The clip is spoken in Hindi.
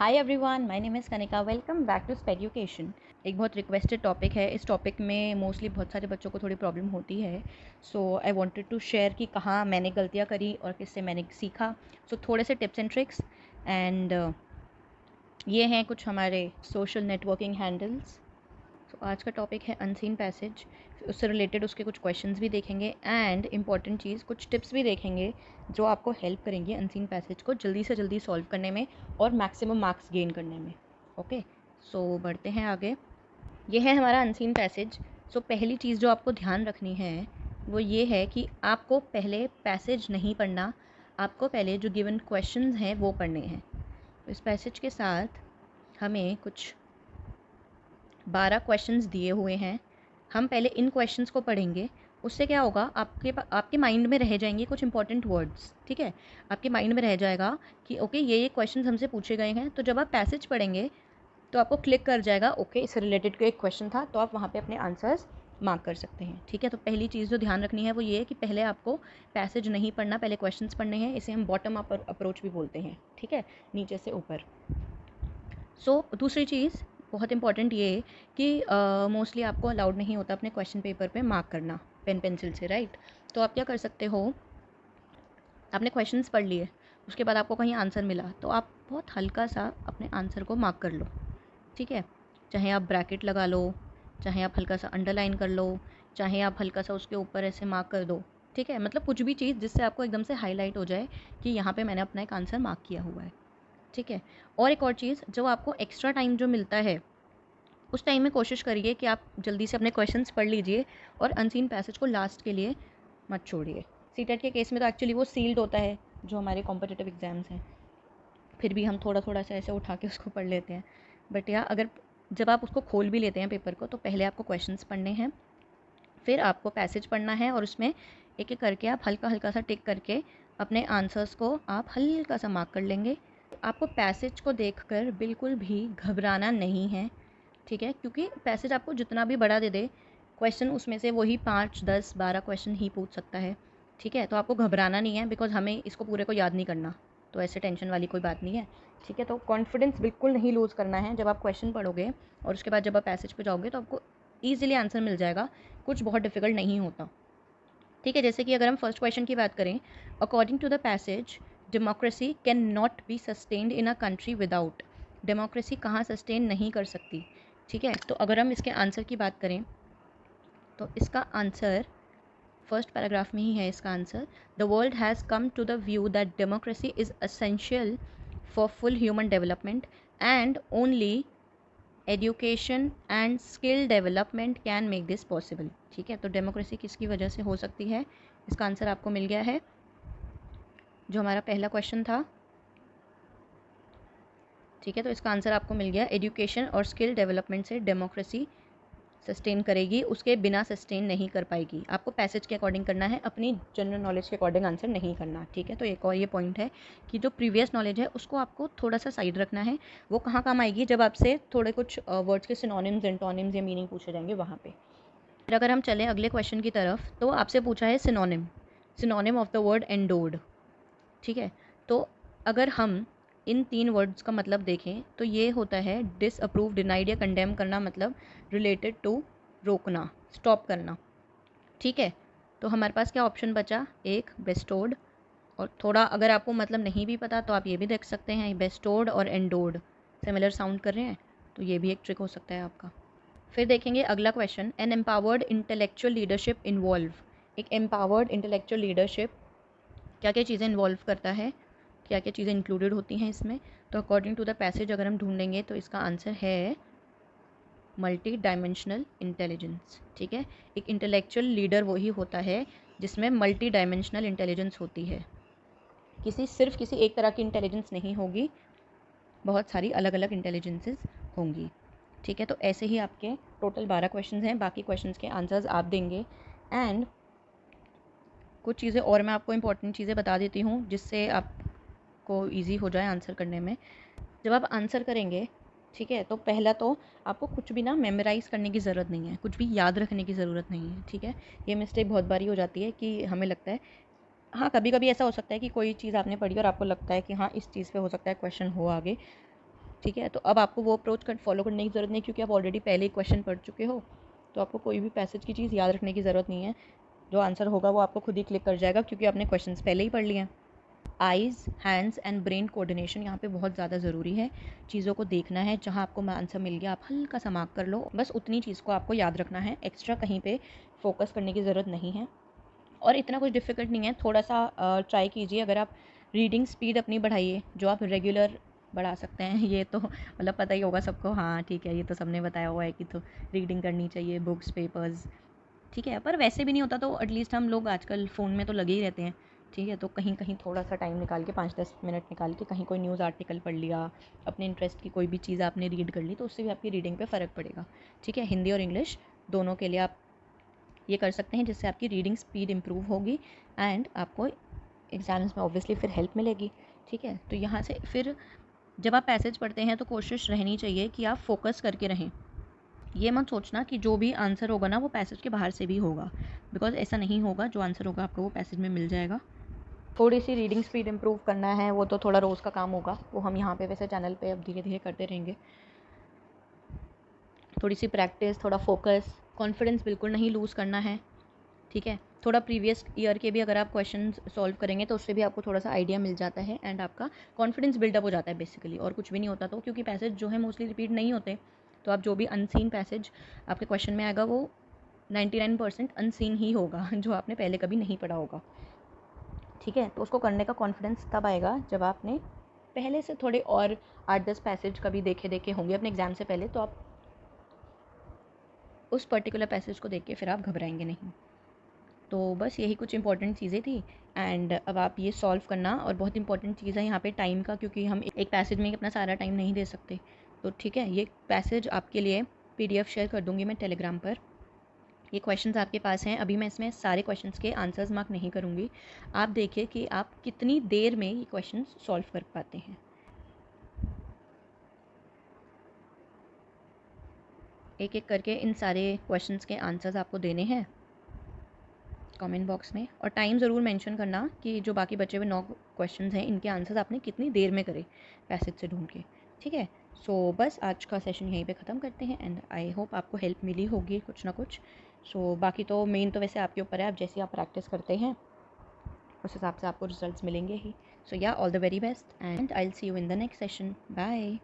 Hi everyone, my name is Kanika. Welcome back to spade education. एक बहुत रिक्वेस्टेड टॉपिक है। इस टॉपिक में मोस्टली बहुत सारे बच्चों को थोड़ी प्रॉब्लम होती है। सो आई वांटेड टू शेयर कि कहाँ मैंने गलतियाँ करी और किससे मैंने सीखा। सो थोड़े से टिप्स एंड ट्रिक्स एंड ये हैं कुछ हमारे सोशल नेटवर्किंग हैंडल्स। तो आज का टॉपिक है अनसीन पैसेज। उससे रिलेटेड उसके कुछ क्वेश्चंस भी देखेंगे एंड इम्पॉर्टेंट चीज़ कुछ टिप्स भी देखेंगे जो आपको हेल्प करेंगे अनसीन पैसेज को जल्दी से जल्दी सॉल्व करने में और मैक्सिमम मार्क्स गेन करने में। ओके, सो बढ़ते हैं आगे। ये है हमारा अनसीन पैसेज। सो पहली चीज़ जो आपको ध्यान रखनी है वो ये है कि आपको पहले पैसेज नहीं पढ़ना, आपको पहले जो गिवन क्वेश्चंस हैं वो पढ़ने हैं। तो इस पैसेज के साथ हमें कुछ 12 क्वेश्चंस दिए हुए हैं। हम पहले इन क्वेश्चंस को पढ़ेंगे। उससे क्या होगा, आपके माइंड में रह जाएंगे कुछ इंपॉर्टेंट वर्ड्स। ठीक है, आपके माइंड में रह जाएगा कि ओके ये क्वेश्चंस हमसे पूछे गए हैं। तो जब आप पैसेज पढ़ेंगे तो आपको क्लिक कर जाएगा ओके इससे रिलेटेड कोई एक क्वेश्चन था, तो आप वहाँ पे अपने आंसर्स मार्क कर सकते हैं। ठीक है, तो पहली चीज़ जो ध्यान रखनी है वो ये है कि पहले आपको पैसेज नहीं पढ़ना, पहले क्वेश्चंस पढ़ने हैं। इसे हम बॉटम अप अप्रोच भी बोलते हैं। ठीक है, नीचे से ऊपर। दूसरी चीज़ बहुत इंपॉर्टेंट ये है कि मोस्टली आपको अलाउड नहीं होता अपने क्वेश्चन पेपर पे मार्क करना पेन पेंसिल से, राइट। तो आप क्या कर सकते हो, आपने क्वेश्चंस पढ़ लिए, उसके बाद आपको कहीं आंसर मिला तो आप बहुत हल्का सा अपने आंसर को मार्क कर लो। ठीक है, चाहे आप ब्रैकेट लगा लो, चाहे आप हल्का सा अंडरलाइन कर लो, चाहे आप हल्का सा उसके ऊपर ऐसे मार्क कर दो। ठीक है, मतलब कुछ भी चीज़ जिससे आपको एकदम से हाईलाइट हो जाए कि यहाँ पे मैंने अपना एक आंसर मार्क किया हुआ है। ठीक है, और एक और चीज़, जो आपको एक्स्ट्रा टाइम जो मिलता है उस टाइम में कोशिश करिए कि आप जल्दी से अपने क्वेश्चंस पढ़ लीजिए और अनसीन पैसेज को लास्ट के लिए मत छोड़िए। सीटेट के केस में तो एक्चुअली वो सील्ड होता है जो हमारे कॉम्पिटिटिव एग्जाम्स हैं, फिर भी हम थोड़ा थोड़ा सा ऐसे उठा के उसको पढ़ लेते हैं। बट या अगर जब आप उसको खोल भी लेते हैं पेपर को, तो पहले आपको क्वेश्चंस पढ़ने हैं, फिर आपको पैसेज पढ़ना है और उसमें एक एक करके आप हल्का हल्का सा टिक करके अपने आंसर्स को आप हल्का सा मार्क कर लेंगे। आपको पैसेज को देखकर बिल्कुल भी घबराना नहीं है। ठीक है, क्योंकि पैसेज आपको जितना भी बड़ा दे दे, क्वेश्चन उसमें से वही 5, 10, 12 क्वेश्चन ही पूछ सकता है। ठीक है, तो आपको घबराना नहीं है, बिकॉज हमें इसको पूरे को याद नहीं करना, तो ऐसे टेंशन वाली कोई बात नहीं है। ठीक है, तो कॉन्फिडेंस बिल्कुल नहीं लूज़ करना है। जब आप क्वेश्चन पढ़ोगे और उसके बाद जब आप पैसेज पे जाओगे तो आपको ईजिली आंसर मिल जाएगा, कुछ बहुत डिफिकल्ट नहीं होता। ठीक है, जैसे कि अगर हम फर्स्ट क्वेश्चन की बात करें, according to the passage democracy can not be sustained in a country without. Democracy कहाँ सस्टेन नहीं कर सकती। ठीक है, तो अगर हम इसके आंसर की बात करें तो इसका आंसर फर्स्ट पैराग्राफ में ही है। इसका answer, the world has come to the view that democracy is essential for full human development and only education and skill development can make this possible. ठीक है, तो डेमोक्रेसी किसकी वजह से हो सकती है, इसका आंसर आपको मिल गया है जो हमारा पहला क्वेश्चन था। ठीक है, तो इसका आंसर आपको मिल गया, एजुकेशन और स्किल डेवलपमेंट से डेमोक्रेसी सस्टेन करेगी, उसके बिना सस्टेन नहीं कर पाएगी। आपको पैसेज के अकॉर्डिंग करना है, अपनी जनरल नॉलेज के अकॉर्डिंग आंसर नहीं करना। ठीक है, तो एक और ये पॉइंट है कि जो प्रीवियस नॉलेज है उसको आपको थोड़ा सा साइड रखना है। वो कहाँ काम आएगी, जब आपसे थोड़े कुछ वर्ड्स के सिनोनिम्स, एंटोनिम्स या मीनिंग पूछे जाएंगे वहाँ पे। फिर अगर हम चलें अगले क्वेश्चन की तरफ, तो आपसे पूछा है synonym, synonym of the word endowed. ठीक है, तो अगर हम इन 3 वर्ड्स का मतलब देखें तो ये होता है डिसअप्रूव, डिनाइड या कंडेम करना, मतलब रिलेटेड टू रोकना, स्टॉप करना। ठीक है, तो हमारे पास क्या ऑप्शन बचा, एक बेस्टोर्ड, और थोड़ा अगर आपको मतलब नहीं भी पता तो आप ये भी देख सकते हैं, बेस्टोर्ड और एंडोर्ड सिमिलर साउंड कर रहे हैं, तो ये भी एक ट्रिक हो सकता है आपका। फिर देखेंगे अगला question, an empowered intellectual leadership involve. एक एम्पावर्ड इंटेलेक्चुअल लीडरशिप क्या क्या चीज़ें इन्वॉल्व करता है, क्या क्या चीज़ें इंक्लूडेड होती हैं इसमें। तो अकॉर्डिंग टू द पैसेज अगर हम ढूंढेंगे तो इसका आंसर है मल्टी डायमेंशनल इंटेलिजेंस। ठीक है, एक इंटेलेक्चुअल लीडर वही होता है जिसमें मल्टी डायमेंशनल इंटेलिजेंस होती है। सिर्फ किसी एक तरह की इंटेलिजेंस नहीं होगी, बहुत सारी अलग अलग इंटेलिजेंसेस होंगी। ठीक है, तो ऐसे ही आपके टोटल 12 क्वेश्चंस हैं, बाकी क्वेश्चंस के आंसर्स आप देंगे। एंड कुछ चीज़ें और मैं आपको इंपॉर्टेंट चीज़ें बता देती हूँ जिससे आपको ईजी हो जाए आंसर करने में। जब आप आंसर करेंगे, ठीक है, तो पहला तो आपको कुछ भी ना मेमोराइज़ करने की ज़रूरत नहीं है, कुछ भी याद रखने की ज़रूरत नहीं है। ठीक है, ये मिस्टेक बहुत बारी हो जाती है कि हमें लगता है, हाँ कभी कभी ऐसा हो सकता है कि कोई चीज़ आपने पढ़ी और आपको लगता है कि हाँ इस चीज़ पे हो सकता है क्वेश्चन हो आगे, ठीक है, तो अब आपको वो अप्रोच फॉलो करने की ज़रूरत नहीं, क्योंकि आप ऑलरेडी पहले ही क्वेश्चन पढ़ चुके हो। तो आपको कोई भी पैसेज की चीज़ याद रखने की ज़रूरत नहीं है। जो आंसर होगा वो आपको खुद ही क्लिक कर जाएगा, क्योंकि आपने क्वेश्चन पहले ही पढ़ लिए हैं। Eyes, hands and brain coordination यहाँ पे बहुत ज़्यादा ज़रूरी है। चीज़ों को देखना है, जहाँ आपको आंसर मिल गया आप हल्का सा मार्क कर लो, बस उतनी चीज़ को आपको याद रखना है। एक्स्ट्रा कहीं पे फोकस करने की ज़रूरत नहीं है, और इतना कुछ डिफ़िकल्ट नहीं है। थोड़ा सा ट्राई कीजिए, अगर आप रीडिंग स्पीड अपनी बढ़ाइए, जो आप रेगुलर बढ़ा सकते हैं। ये तो मतलब पता ही होगा सबको, हाँ ठीक है, ये तो सबने बताया हुआ है कि तो रीडिंग करनी चाहिए, बुक्स, पेपर्स, ठीक है। पर वैसे भी नहीं होता तो एटलीस्ट हम लोग आजकल फ़ोन में तो लगे ही रहते हैं, ठीक है। तो कहीं कहीं थोड़ा सा टाइम निकाल के 5-10 मिनट निकाल के कहीं कोई न्यूज़ आर्टिकल पढ़ लिया, अपने इंटरेस्ट की कोई भी चीज़ आपने रीड कर ली, तो उससे भी आपकी रीडिंग पे फ़र्क पड़ेगा, ठीक है। हिंदी और इंग्लिश दोनों के लिए आप ये कर सकते हैं, जिससे आपकी रीडिंग स्पीड इम्प्रूव होगी एंड आपको एग्ज़ाम्स में ऑब्वियसली फिर हेल्प मिलेगी, ठीक है। तो यहाँ से फिर जब आप पैसेज पढ़ते हैं तो कोशिश रहनी चाहिए कि आप फोकस करके रहें। ये मत सोचना कि जो भी आंसर होगा ना वो पैसेज के बाहर से भी होगा, बिकॉज ऐसा नहीं होगा। जो आंसर होगा आपको वो पैसेज में मिल जाएगा। थोड़ी सी रीडिंग स्पीड इम्प्रूव करना है, वो तो थोड़ा रोज़ का काम होगा, वो हम यहाँ पे वैसे चैनल पे अब धीरे धीरे करते रहेंगे। थोड़ी सी प्रैक्टिस, थोड़ा फोकस, कॉन्फिडेंस बिल्कुल नहीं लूज़ करना है, ठीक है। थोड़ा प्रीवियस ईयर के भी अगर आप क्वेश्चन सॉल्व करेंगे तो उससे भी आपको थोड़ा सा आइडिया मिल जाता है एंड आपका कॉन्फिडेंस बिल्डअप हो जाता है बेसिकली, और कुछ भी नहीं होता। तो क्योंकि पैसेज जो है मोस्टली रिपीट नहीं होते, तो आप जो भी अनसीन पैसेज आपके क्वेश्चन में आएगा वो 99% अनसीन ही होगा, जो आपने पहले कभी नहीं पढ़ा होगा, ठीक है। तो उसको करने का कॉन्फिडेंस तब आएगा जब आपने पहले से थोड़े और 8-10 पैसेज कभी देखे होंगे अपने एग्ज़ाम से पहले, तो आप उस पर्टिकुलर पैसेज को देख के फिर आप घबराएंगे नहीं। तो बस यही कुछ इंपॉर्टेंट चीज़ें थी एंड अब आप ये सॉल्व करना। और बहुत इंपॉर्टेंट चीज़ है यहाँ पे टाइम का, क्योंकि हम एक पैसेज में अपना सारा टाइम नहीं दे सकते। तो ठीक है, ये पैसेज आपके लिए PDF शेयर कर दूँगी मैं टेलीग्राम पर। ये क्वेश्चंस आपके पास हैं, अभी मैं इसमें सारे क्वेश्चंस के आंसर्स मार्क नहीं करूँगी। आप देखिए कि आप कितनी देर में ये क्वेश्चंस सॉल्व कर पाते हैं। एक एक करके इन सारे क्वेश्चंस के आंसर्स आपको देने हैं कमेंट बॉक्स में, और टाइम ज़रूर मेंशन करना कि जो बाकी बचे हुए 9 क्वेश्चंस हैं इनके आंसर्स आपने कितनी देर में करे पैसेज से ढूंढ के, ठीक है। सो बस आज का सेशन यहीं पे ख़त्म करते हैं एंड आई होप आपको हेल्प मिली होगी कुछ ना कुछ। सो बाकी तो मेन तो वैसे आपके ऊपर है, आप जैसे आप प्रैक्टिस करते हैं उस हिसाब से आपको रिजल्ट्स मिलेंगे ही। So yeah all the very best and I will see you in the next session. Bye.